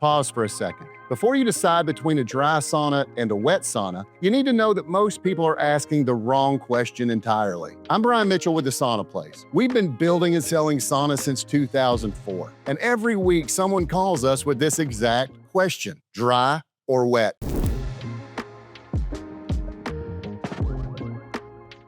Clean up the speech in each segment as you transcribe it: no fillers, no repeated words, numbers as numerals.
Pause for a second. Before you decide between a dry sauna and a wet sauna, you need to know that most people are asking the wrong question entirely. I'm Brian Mitchell with The Sauna Place. We've been building and selling saunas since 2004, and every week someone calls us with this exact question: dry or wet?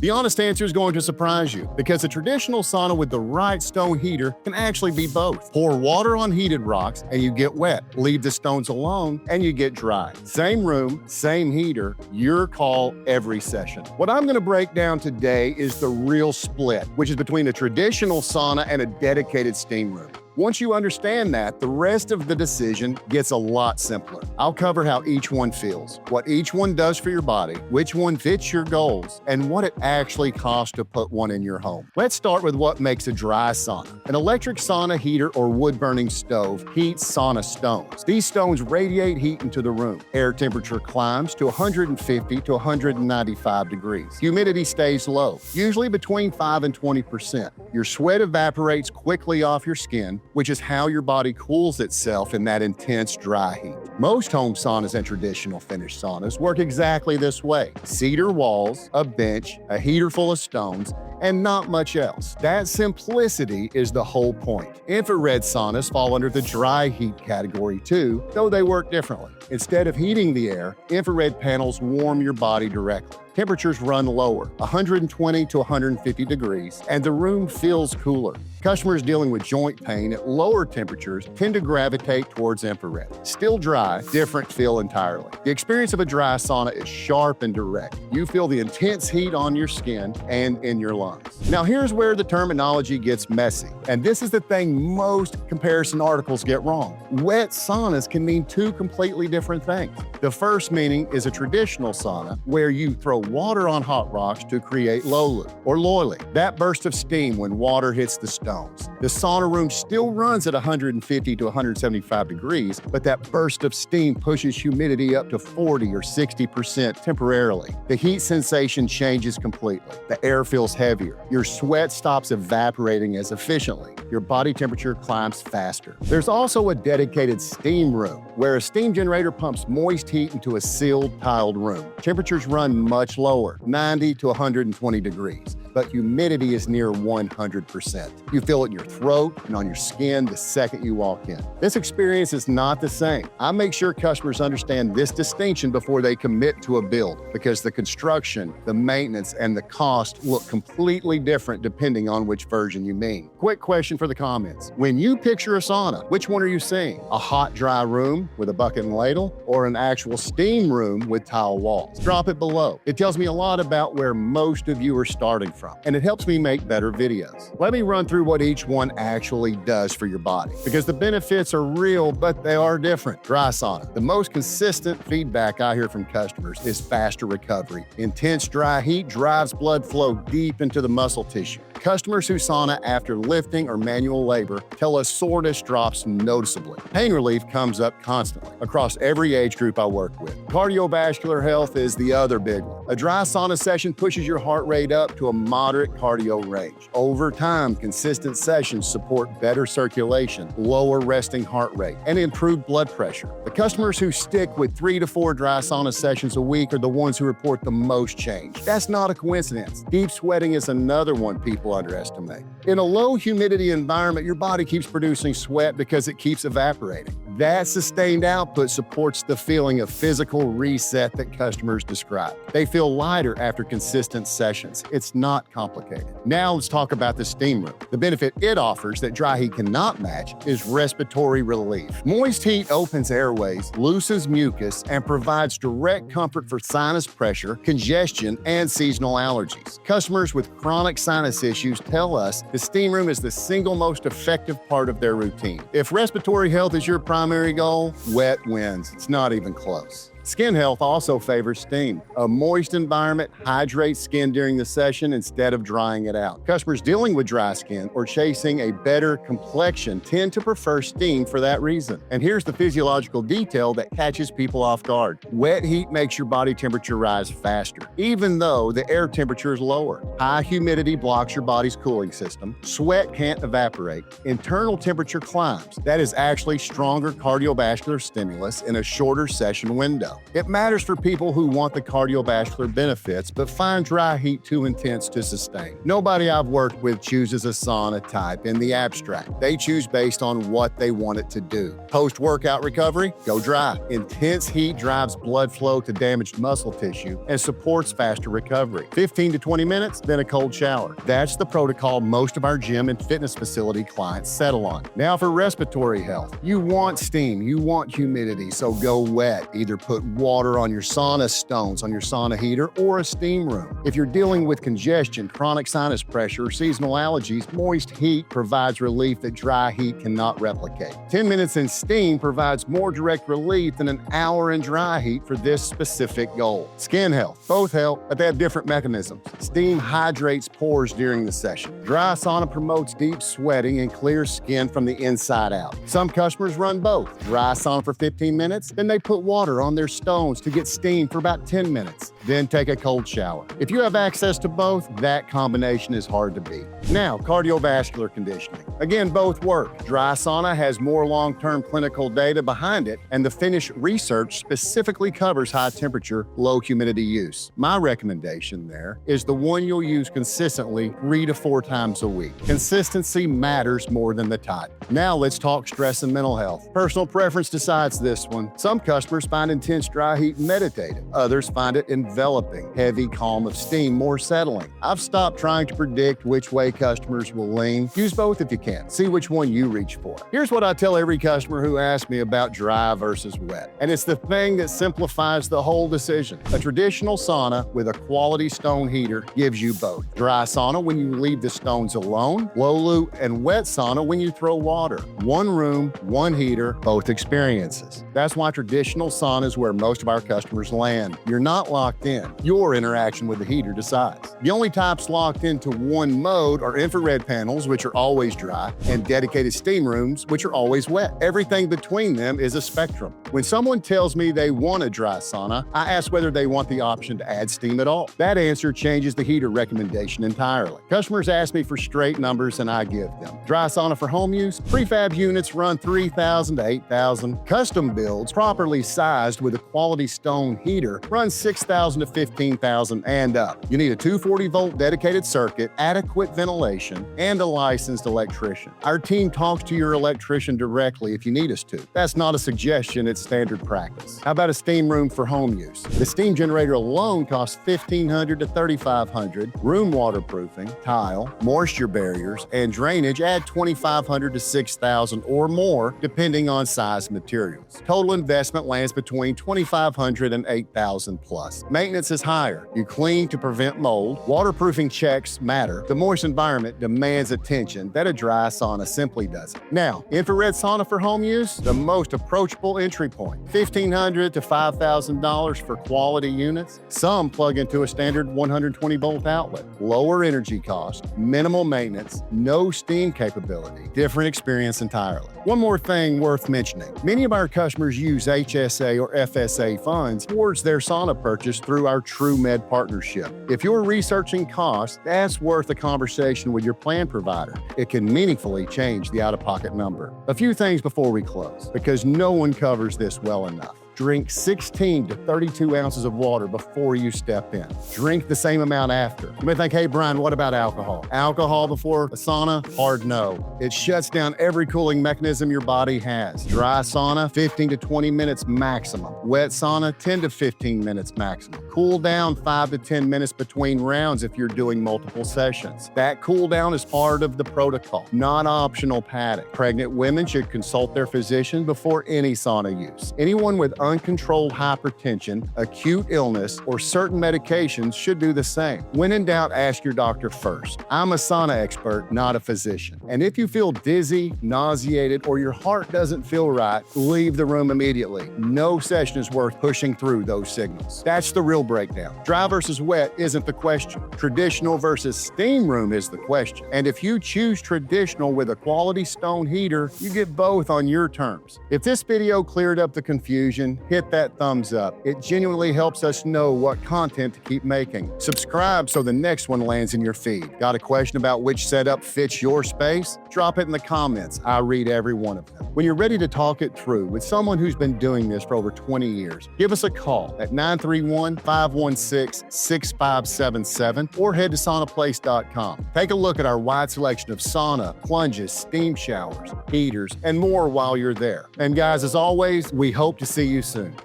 The honest answer is going to surprise you, because a traditional sauna with the right stone heater can actually be both. Pour water on heated rocks and you get wet. Leave the stones alone and you get dry. Same room, same heater, your call every session. What I'm going to break down today is the real split, which is between a traditional sauna and a dedicated steam room. Once you understand that, the rest of the decision gets a lot simpler. I'll cover how each one feels, what each one does for your body, which one fits your goals, and what it actually costs to put one in your home. Let's start with what makes a dry sauna. An electric sauna heater or wood-burning stove heats sauna stones. These stones radiate heat into the room. Air temperature climbs to 150 to 195 degrees. Humidity stays low, usually between 5 and 20%. Your sweat evaporates quickly off your skin, which is how your body cools itself in that intense dry heat. Most home saunas and traditional finished saunas work exactly this way: cedar walls, a bench, a heater full of stones, and not much else. That simplicity is the whole point. Infrared saunas fall under the dry heat category too, though they work differently. Instead of heating the air, infrared panels warm your body directly. Temperatures run lower, 120 to 150 degrees, and the room feels cooler. Customers dealing with joint pain at lower temperatures tend to gravitate towards infrared. Still dry, different feel entirely. The experience of a dry sauna is sharp and direct. You feel the intense heat on your skin and in your lungs. Now here's where the terminology gets messy, and this is the thing most comparison articles get wrong. Wet saunas can mean two completely different things. The first meaning is a traditional sauna, where you throw water on hot rocks to create lolu or loiling. That burst of steam when water hits the stones. The sauna room still runs at 150 to 175 degrees, but that burst of steam pushes humidity up to 40 or 60% temporarily. The heat sensation changes completely. The air feels heavier. Your sweat stops evaporating as efficiently. Your body temperature climbs faster. There's also a dedicated steam room, where a steam generator pumps moist heat into a sealed, tiled room. Temperatures run much lower, 90 to 120 degrees, but humidity is near 100%. You feel it in your throat and on your skin the second you walk in. This experience is not the same. I make sure customers understand this distinction before they commit to a build, because the construction, the maintenance, and the cost look completely different depending on which version you mean. Quick question for the comments. When you picture a sauna, which one are you seeing? A hot, dry room with a bucket and ladle, or an actual steam room with tile walls? Drop it below. It tells me a lot about where most of you are starting from, and it helps me make better videos. Let me run through what each one actually does for your body, because the benefits are real, but they are different. Dry sauna. The most consistent feedback I hear from customers is faster recovery. Intense dry heat drives blood flow deep into the muscle tissue. Customers who sauna after lifting or manual labor tell us soreness drops noticeably. Pain relief comes up constantly across every age group I work with. Cardiovascular health is the other big one. A dry sauna session pushes your heart rate up to a moderate cardio range. Over time, consistent sessions support better circulation, lower resting heart rate, and improved blood pressure. The customers who stick with 3 to 4 dry sauna sessions a week are the ones who report the most change. That's not a coincidence. Deep sweating is another one people underestimate. In a low humidity environment, your body keeps producing sweat because it keeps evaporating. That sustained output supports the feeling of physical reset that customers describe. They feel lighter after consistent sessions. It's not complicated. Now let's talk about the steam room. The benefit it offers that dry heat cannot match is respiratory relief. Moist heat opens airways, loosens mucus, and provides direct comfort for sinus pressure, congestion, and seasonal allergies. Customers with chronic sinus issues tell us the steam room is the single most effective part of their routine. If respiratory health is your primary goal, wet wins. It's not even close. Skin health also favors steam. A moist environment hydrates skin during the session instead of drying it out. Customers dealing with dry skin or chasing a better complexion tend to prefer steam for that reason. And here's the physiological detail that catches people off guard. Wet heat makes your body temperature rise faster, even though the air temperature is lower. High humidity blocks your body's cooling system. Sweat can't evaporate. Internal temperature climbs. That is actually stronger cardiovascular stimulus in a shorter session window. It matters for people who want the cardiovascular benefits but find dry heat too intense to sustain. Nobody I've worked with chooses a sauna type in the abstract. They choose based on what they want it to do. Post-workout recovery? Go dry. Intense heat drives blood flow to damaged muscle tissue and supports faster recovery. 15 to 20 minutes, then a cold shower. That's the protocol most of our gym and fitness facility clients settle on. Now for respiratory health. You want steam, you want humidity, so go wet. Either put water on your sauna stones, on your sauna heater, or a steam room. If you're dealing with congestion, chronic sinus pressure, or seasonal allergies, moist heat provides relief that dry heat cannot replicate. 10 minutes in steam provides more direct relief than an hour in dry heat for this specific goal. Skin health. Both help, but they have different mechanisms. Steam hydrates pores during the session. Dry sauna promotes deep sweating and clears skin from the inside out. Some customers run both. Dry sauna for 15 minutes, then they put water on their stones to get steam for about 10 minutes. Then take a cold shower. If you have access to both, that combination is hard to beat. Now, cardiovascular conditioning. Again, both work. Dry sauna has more long-term clinical data behind it, and the Finnish research specifically covers high temperature, low humidity use. My recommendation there is the one you'll use consistently 3 to 4 times a week. Consistency matters more than the type. Now let's talk stress and mental health. Personal preference decides this one. Some customers find intense dry heat meditative. Others find it enveloping, heavy calm of steam more settling. I've stopped trying to predict which way customers will lean. Use both if you can. See which one you reach for. Here's what I tell every customer who asks me about dry versus wet. And it's the thing that simplifies the whole decision. A traditional sauna with a quality stone heater gives you both. Dry sauna when you leave the stones alone, low loop, and wet sauna when you throw water. One room, one heater, both experiences. That's why traditional sauna is where most of our customers land. You're not locked in. Your interaction with the heater decides. The only types locked into one mode are infrared panels, which are always dry, and dedicated steam rooms, which are always wet. Everything between them is a spectrum. When someone tells me they want a dry sauna, I ask whether they want the option to add steam at all. That answer changes the heater recommendation entirely. Customers ask me for straight numbers and I give them. Dry sauna for home use, prefab units run $3,000 to $8,000. Custom builds, properly sized with a quality stone heater, run $6,000 to $15,000 and up. You need a 240-volt dedicated circuit, adequate ventilation, and a licensed electrician. Our team talks to your electrician directly if you need us to. That's not a suggestion, it's standard practice. How about a steam room for home use? The steam generator alone costs $1,500 to $3,500. Room waterproofing, tile, moisture barriers, and drainage add $2,500 to $6,000 or more, depending on size and materials. Total investment lands between $2,500 and $8,000 plus. Maintenance is higher. You clean to prevent mold. Waterproofing checks matter. The moist environment demands attention that a dry sauna simply doesn't. Now, infrared sauna for home use, the most approachable entry point. $1,500 to $5,000 for quality units. Some plug into a standard 120-volt outlet. Lower energy cost, minimal maintenance, no steam capability. Different experience entirely. One more thing worth mentioning. Many of our customers use HSA or FSA funds towards their sauna purchase through our TrueMed partnership. If you're researching costs, that's worth a conversation with your plan provider. It can meaningfully change the out-of-pocket number. A few things before we close, because no one covers this well enough. Drink 16 to 32 ounces of water before you step in. Drink the same amount after. You may think, hey, Brian, what about alcohol? Alcohol before a sauna? Hard no. It shuts down every cooling mechanism your body has. Dry sauna, 15 to 20 minutes maximum. Wet sauna, 10 to 15 minutes maximum. Cool down 5 to 10 minutes between rounds if you're doing multiple sessions. That cool down is part of the protocol, not optional padding. Pregnant women should consult their physician before any sauna use. Anyone with uncontrolled hypertension, acute illness, or certain medications should do the same. When in doubt, ask your doctor first. I'm a sauna expert, not a physician. And if you feel dizzy, nauseated, or your heart doesn't feel right, leave the room immediately. No session is worth pushing through those signals. That's the real breakdown. Dry versus wet isn't the question. Traditional versus steam room is the question. And if you choose traditional with a quality stone heater, you get both on your terms. If this video cleared up the confusion, hit that thumbs up. It genuinely helps us know what content to keep making. Subscribe so the next one lands in your feed. Got a question about which setup fits your space? Drop it in the comments. I read every one of them. When you're ready to talk it through with someone who's been doing this for over 20 years, give us a call at 931-516-6577 or head to saunaplace.com. Take a look at our wide selection of sauna, plunges, steam showers, heaters, and more while you're there. And guys, as always, we hope to see you soon.